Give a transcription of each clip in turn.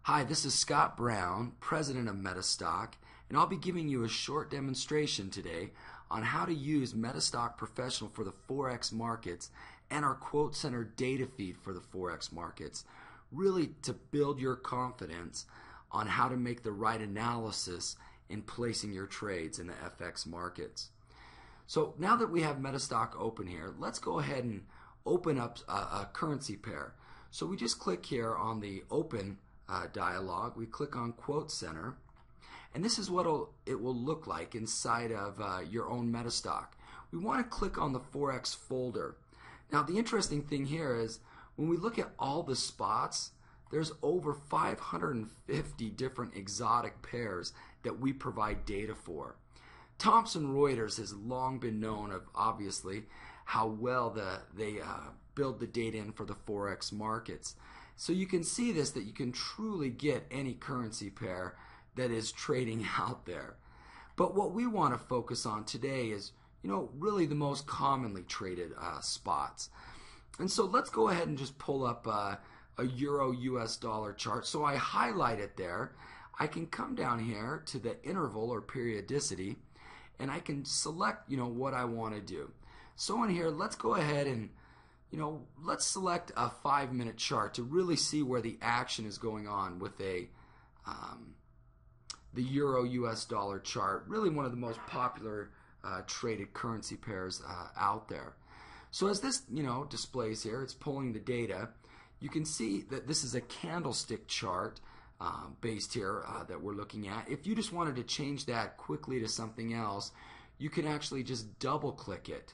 Hi, this is Scott Brown, President of MetaStock, and I'll be giving you a short demonstration today on how to use MetaStock Professional for the FOREX markets and our QuoteCenter data feed for the FOREX markets, really to build your confidence on how to make the right analysis in placing your trades in the FX markets. So now that we have MetaStock open here, let's go ahead and open up a currency pair. So we just click here on the Open dialog. We click on QuoteCenter, and this is what it will look like inside of your own MetaStock. We want to click on the FOREX folder. Now the interesting thing here is when we look at all the spots, there's over 550 different exotic pairs that we provide data for. Thomson Reuters has long been known of obviously how well they build the data in for the FOREX markets. So you can see this, that you can truly get any currency pair that is trading out there. But what we want to focus on today is, really the most commonly traded spots. And so let's go ahead and just pull up a Euro US dollar chart. So I highlight it there. I can come down here to the interval or periodicity, and I can select, what I want to do. So in here, let's go ahead and let's select a 5-minute chart to really see where the action is going on with the Euro US dollar chart, really one of the most popular traded currency pairs out there. So as this displays here, it's pulling the data. You can see that this is a candlestick chart based here that we're looking at. If you just wanted to change that quickly to something else, you can actually just double click it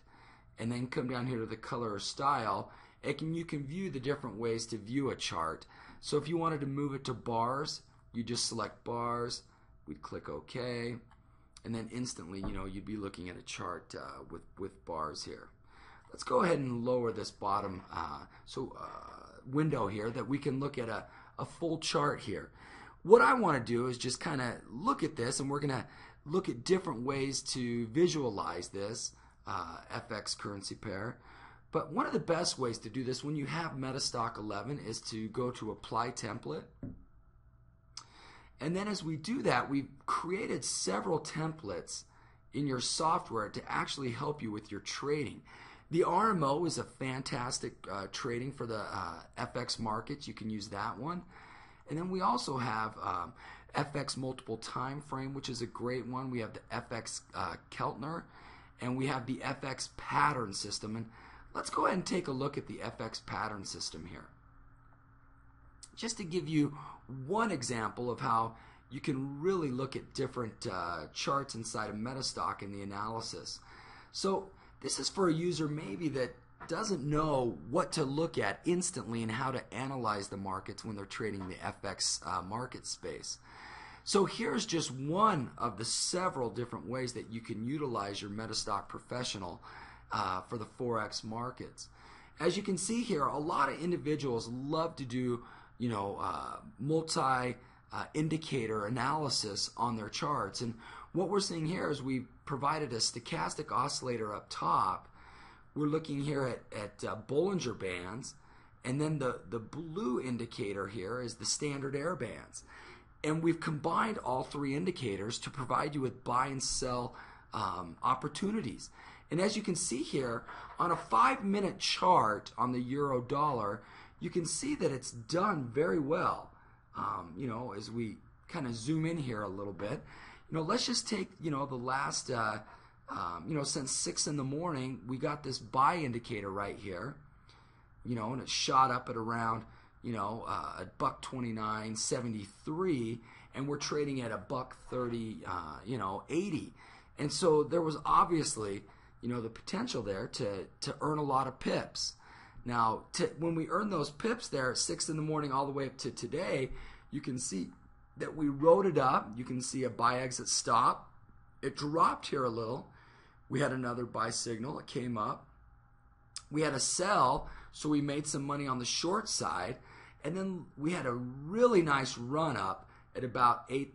and then come down here to the color or style, and you can view the different ways to view a chart. So if you wanted to move it to bars, you just select bars, we'd click OK, and then instantly you'd be looking at a chart with bars here. Let's go ahead and lower this bottom window here that we can look at a full chart here. What I want to do is just kind of look at this, and we're going to look at different ways to visualize this FX currency pair. But one of the best ways to do this when you have MetaStock 11 is to go to Apply Template. And then as we do that, we've created several templates in your software to actually help you with your trading. The RMO is a fantastic trading for the FX markets. You can use that one. And then we also have FX multiple time frame, which is a great one. We have the FX Keltner, and we have the FX pattern system. And let's go ahead and take a look at the FX pattern system here, just to give you one example of how you can really look at different charts inside of MetaStock in the analysis. So this is for a user maybe that doesn't know what to look at instantly and how to analyze the markets when they're trading the FX market space. So here's just one of the several different ways that you can utilize your MetaStock Professional for the FOREX markets. As you can see here, a lot of individuals love to do multi-indicator analysis on their charts. And what we're seeing here is we provided a stochastic oscillator up top. We're looking here at Bollinger Bands, and then the blue indicator here is the standard error bands. And we've combined all three indicators to provide you with buy and sell opportunities. And as you can see here, on a 5-minute chart on the euro dollar, you can see that it's done very well. As we kind of zoom in here a little bit, let's just take the last since 6 in the morning, we got this buy indicator right here, and it shot up at around at $129.73, and we're trading at $130, 80. And so there was obviously, the potential there to earn a lot of pips. Now, when we earn those pips there at 6 in the morning all the way up to today, you can see that we rode it up. You can see a buy exit stop. It dropped here a little. We had another buy signal. It came up. We had a sell, so we made some money on the short side. And then we had a really nice run up at about 8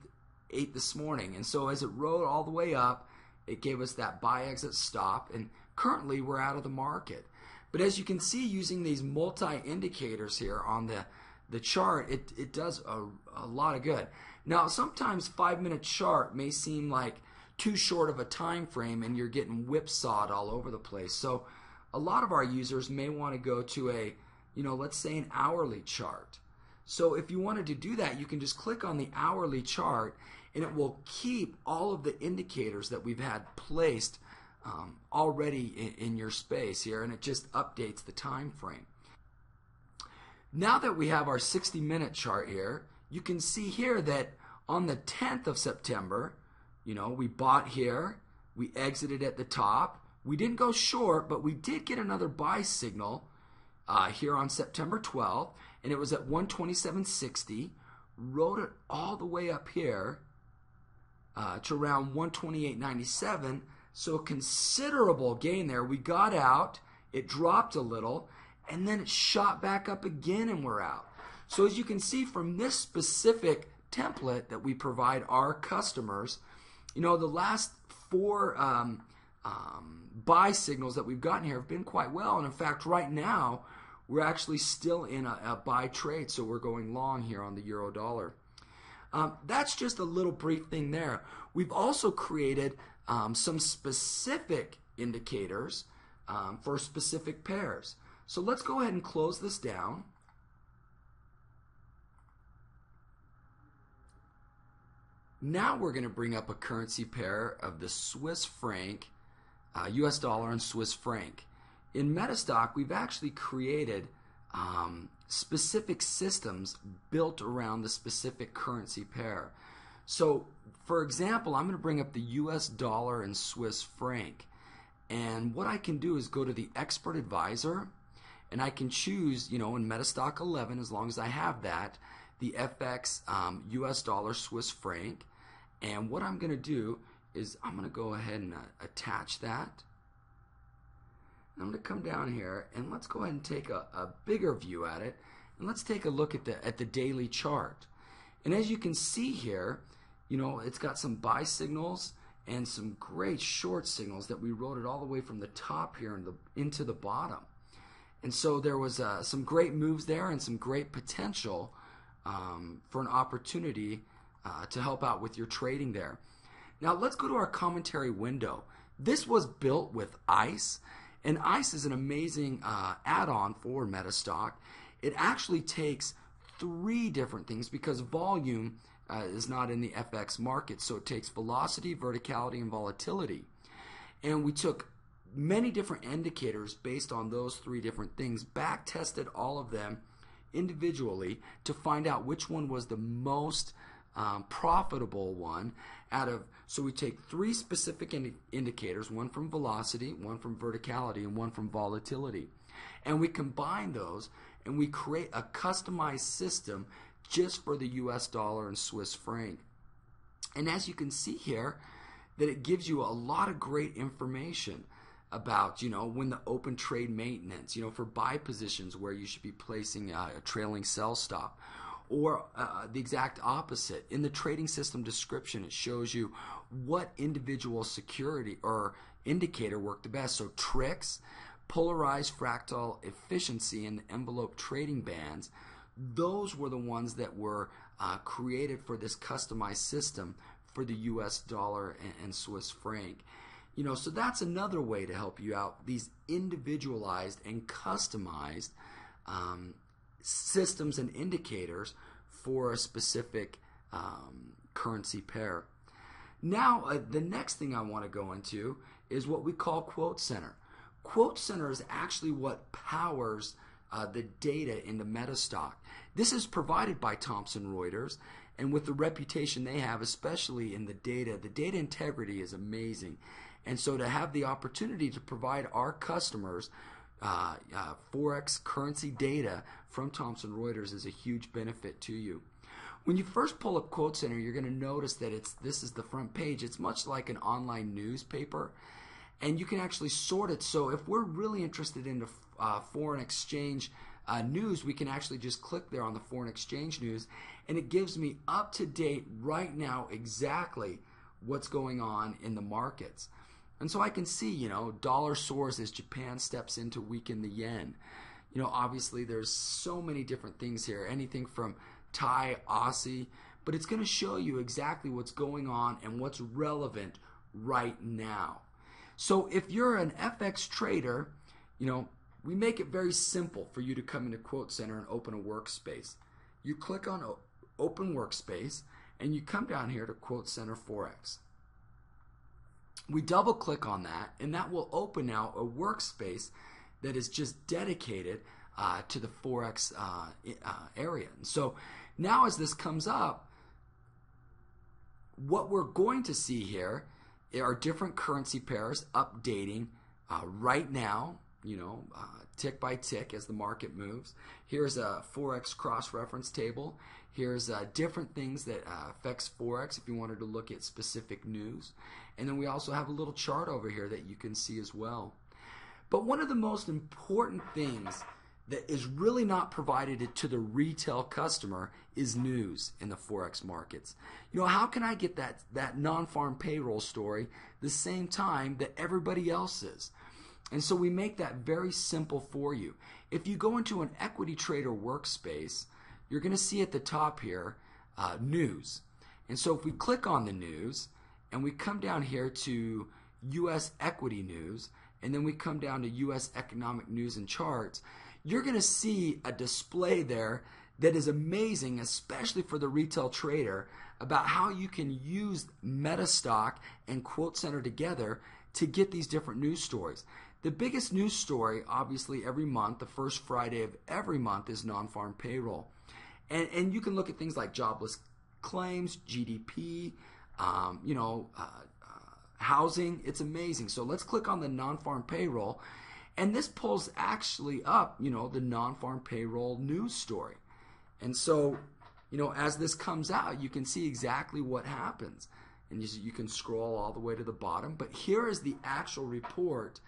this morning. And so as it rode all the way up, it gave us that buy exit stop. And currently we're out of the market. But as you can see, using these multi-indicators here on the the chart, it does a lot of good. Now, sometimes 5-minute chart may seem like too short of a time frame and you're getting whipsawed all over the place. So a lot of our users may want to go to a, let's say an hourly chart. So if you wanted to do that, you can just click on the hourly chart and it will keep all of the indicators that we've had placed already in your space here, and it just updates the time frame. Now that we have our 60-minute chart here, you can see here that on the 10th of September, we bought here, we exited at the top. We didn't go short, but we did get another buy signal here on September 12th, and it was at 127.60. Rode it all the way up here to around 128.97. So a considerable gain there. We got out, it dropped a little, and then it shot back up again and we're out. So as you can see from this specific template that we provide our customers, the last 4 buy signals that we've gotten here have been quite well. And in fact, right now, we're actually still in a buy trade, so we're going long here on the euro dollar. That's just a little brief thing there. We've also created some specific indicators for specific pairs. So let's go ahead and close this down. Now we're going to bring up a currency pair of the Swiss franc, US dollar and Swiss franc. In MetaStock, we've actually created specific systems built around the specific currency pair. So, for example, I'm going to bring up the US dollar and Swiss franc. And what I can do is go to the Expert Advisor, and I can choose, in MetaStock 11, as long as I have that, the FX US dollar Swiss franc. And what I'm going to do is I'm going to go ahead and attach that. I'm going to come down here and let's go ahead and take a bigger view at it, and let's take a look at the daily chart. And as you can see here, it's got some buy signals and some great short signals that we rode it all the way from the top here into the bottom. And so there was some great moves there and some great potential for an opportunity to help out with your trading there. Now let's go to our commentary window. This was built with ICE, and ICE is an amazing add-on for MetaStock. It actually takes 3 different things because volume is not in the FX market. So it takes velocity, verticality, and volatility. And we took many different indicators based on those 3 different things, back tested all of them individually to find out which one was the most profitable one so we take 3 specific indicators, one from velocity, one from verticality, and one from volatility. And we combine those and we create a customized system just for the US dollar and Swiss franc. And as you can see here, that it gives you a lot of great information about, when the open trade maintenance, for buy positions where you should be placing a trailing sell stop, or the exact opposite. In the trading system description, it shows you what individual security or indicator worked the best. So tricks, polarized fractal efficiency, and envelope trading bands, those were the ones that were created for this customized system for the US dollar and Swiss franc. So that's another way to help you out, these individualized and customized systems and indicators for a specific currency pair. Now, the next thing I want to go into is what we call QuoteCenter. QuoteCenter is actually what powers the data into MetaStock. This is provided by Thomson Reuters, and with the reputation they have, especially in the data integrity is amazing. And so to have the opportunity to provide our customers FOREX currency data from Thomson Reuters is a huge benefit to you. When you first pull up QuoteCenter, you're going to notice that this is the front page. It's much like an online newspaper, and you can actually sort it. So if we're really interested in the foreign exchange news, we can actually just click there on the foreign exchange news, and it gives me up to date right now exactly what's going on in the markets. And so I can see, dollar soars as Japan steps in to weaken the yen. You know, obviously there's so many different things here, anything from Thai, Aussie, but it's going to show you exactly what's going on and what's relevant right now. So if you're an FX trader, you know, we make it very simple for you to come into QuoteCenter and open a workspace. You click on Open Workspace and you come down here to QuoteCenter FOREX. We double click on that and that will open now a workspace that is just dedicated to the FOREX area. And so now as this comes up, what we're going to see here are different currency pairs updating right now, you know, tick by tick as the market moves. Here's a FOREX cross-reference table. Here's different things that affects FOREX if you wanted to look at specific news. And then we also have a little chart over here that you can see as well. But one of the most important things that is really not provided to the retail customer is news in the FOREX markets. You know, how can I get that non-farm payroll story the same time that everybody else is? And so we make that very simple for you. If you go into an equity trader workspace, you're going to see at the top here news. And so if we click on the news and we come down here to U.S. equity news, and then we come down to U.S. economic news and charts, you're going to see a display there that is amazing, especially for the retail trader, about how you can use MetaStock and QuoteCenter together to get these different news stories. The biggest news story, obviously, every month, the first Friday of every month, is non-farm payroll. And you can look at things like jobless claims, GDP, you know, housing. It's amazing. So let's click on the non-farm payroll. And this pulls actually up, you know, the non-farm payroll news story. And so, you know, as this comes out, you can see exactly what happens. And you can scroll all the way to the bottom. But here is the actual report,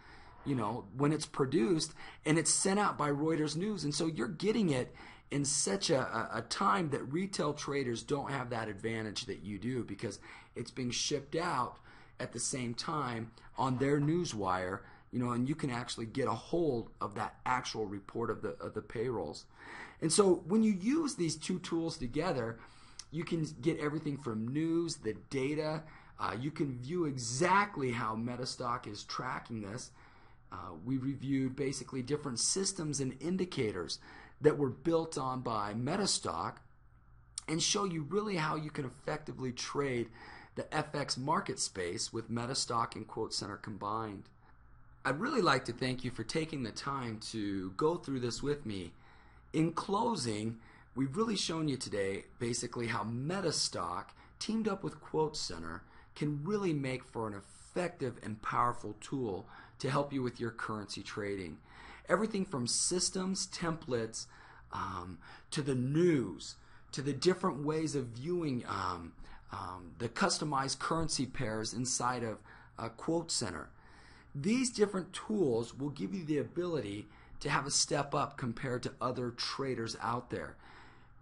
you know, when it's produced, and it's sent out by Reuters News. And so you're getting it in such a time that retail traders don't have that advantage that you do, because it's being shipped out at the same time on their news wire, you know, and you can actually get a hold of that actual report of the payrolls. And so when you use these two tools together, you can get everything from news, the data. You can view exactly how MetaStock is tracking this. We reviewed basically different systems and indicators that were built on by MetaStock and show you really how you can effectively trade the FX market space with MetaStock and QuoteCenter combined. I'd really like to thank you for taking the time to go through this with me. In closing, we've really shown you today basically how MetaStock teamed up with QuoteCenter can really make for an effective and powerful tool to help you with your currency trading. Everything from systems, templates, to the news, to the different ways of viewing the customized currency pairs inside of QuoteCenter. These different tools will give you the ability to have a step up compared to other traders out there.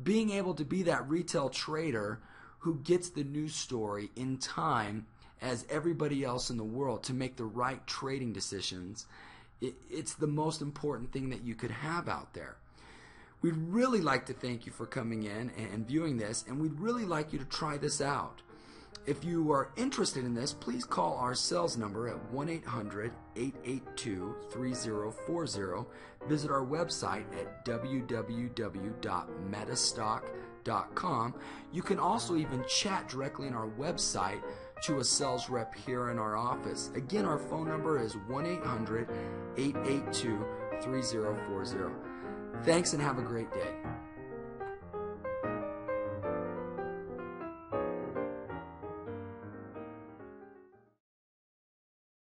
Being able to be that retail trader who gets the news story in time as everybody else in the world to make the right trading decisions, it's the most important thing that you could have out there. We'd really like to thank you for coming in and viewing this, and we'd really like you to try this out. If you are interested in this, please call our sales number at 1-800-882-3040. Visit our website at www.metastock.com. You can also even chat directly on our website to a sales rep here in our office. Again, our phone number is 1-800-882-3040. Thanks and have a great day.